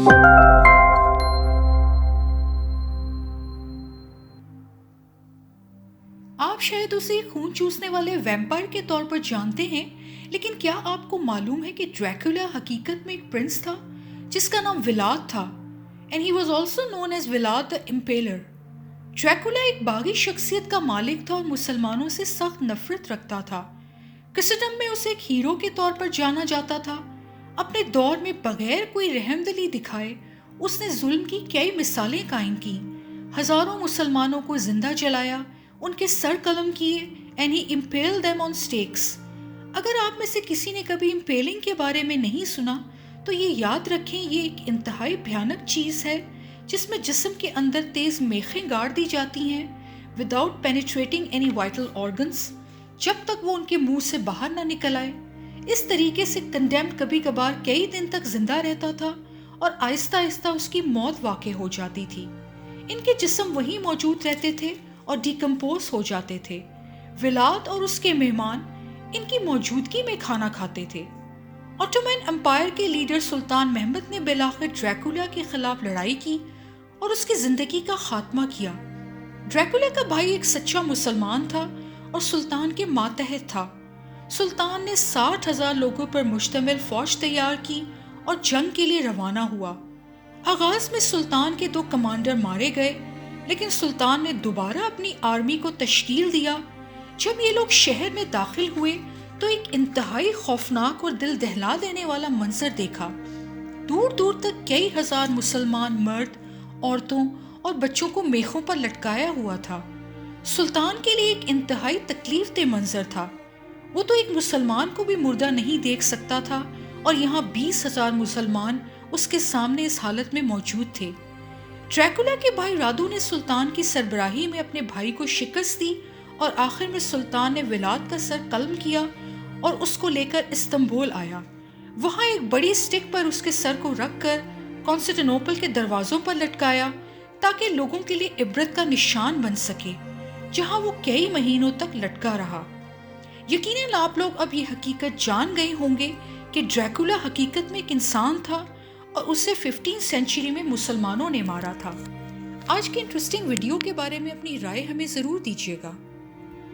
آپ شاید اسے خون چوسنے والے ویمپائر کے طور پر جانتے ہیں، لیکن کیا آپ کو معلوم ہے کہ ڈریکولا حقیقت میں ایک پرنس تھا جس کا نام ولاد تھا، and he was also known as ولاد the Impaler۔ Dracula ایک باغی شخصیت کا مالک تھا اور مسلمانوں سے سخت نفرت رکھتا تھا۔ کرسٹم میں اسے ایک ہیرو کے طور پر جانا جاتا تھا۔ اپنے دور میں بغیر کوئی رحم دلی دکھائے اس نے ظلم کی کئی مثالیں قائم کی، ہزاروں مسلمانوں کو زندہ جلایا، ان کے سر قلم کیے، and he impaled them on stakes۔ اگر آپ میں سے کسی نے کبھی امپیلنگ کے بارے میں نہیں سنا تو یہ یاد رکھیں، یہ ایک انتہائی بھیانک چیز ہے جس میں جسم کے اندر تیز میخیں گاڑ دی جاتی ہیں without penetrating any vital organs، جب تک وہ ان کے منہ سے باہر نہ نکل آئے۔ اس طریقے سے کنڈیمڈ کبھی کبھار کئی دن تک زندہ رہتا تھا اور آہستہ آہستہ اس کی موت واقع ہو جاتی تھی۔ ان کے جسم وہیں موجود رہتے تھے اور ڈیکمپوز ہو جاتے تھے۔ ولاد اور اس کے مہمان ان کی موجودگی میں کھانا کھاتے تھے۔ آٹومن امپائر کے لیڈر سلطان محمد نے بالآخر ڈریکولا کے خلاف لڑائی کی اور اس کی زندگی کا خاتمہ کیا۔ ڈریکولا کا بھائی ایک سچا مسلمان تھا اور سلطان کے ماتحت تھا۔ سلطان نے 60,000 لوگوں پر مشتمل فوج تیار کی اور جنگ کے لیے روانہ ہوا۔ آغاز میں سلطان کے 2 کمانڈر مارے گئے، لیکن سلطان نے دوبارہ اپنی آرمی کو تشکیل دیا۔ جب یہ لوگ شہر میں داخل ہوئے تو ایک انتہائی خوفناک اور دل دہلا دینے والا منظر دیکھا۔ دور دور تک کئی ہزار مسلمان مرد، عورتوں اور بچوں کو میخوں پر لٹکایا ہوا تھا۔ سلطان کے لیے ایک انتہائی تکلیف دہ منظر تھا۔ وہ تو ایک مسلمان کو بھی مردہ نہیں دیکھ سکتا تھا اور یہاں 20,000 مسلمان اس کے سامنے اس حالت میں موجود تھے۔ ڈریکولا کے بھائی رادو نے سلطان کی سربراہی میں اپنے بھائی کو شکست دی اور آخر میں سلطان نے ولاد کا سر قلم کیا اور اس کو لے کر استنبول آیا۔ وہاں ایک بڑی سٹک پر اس کے سر کو رکھ کر کانسٹینوپل کے دروازوں پر لٹکایا تاکہ لوگوں کے لیے عبرت کا نشان بن سکے، جہاں وہ کئی مہینوں تک لٹکا رہا۔ یقیناً آپ لوگ اب یہ حقیقت جان گئے ہوں گے کہ ڈریکولا حقیقت میں ایک انسان تھا اور اسے 15 سینچری میں مسلمانوں نے مارا تھا۔ آج کی انٹرسٹنگ ویڈیو کے بارے میں اپنی رائے ہمیں ضرور دیجیے گا۔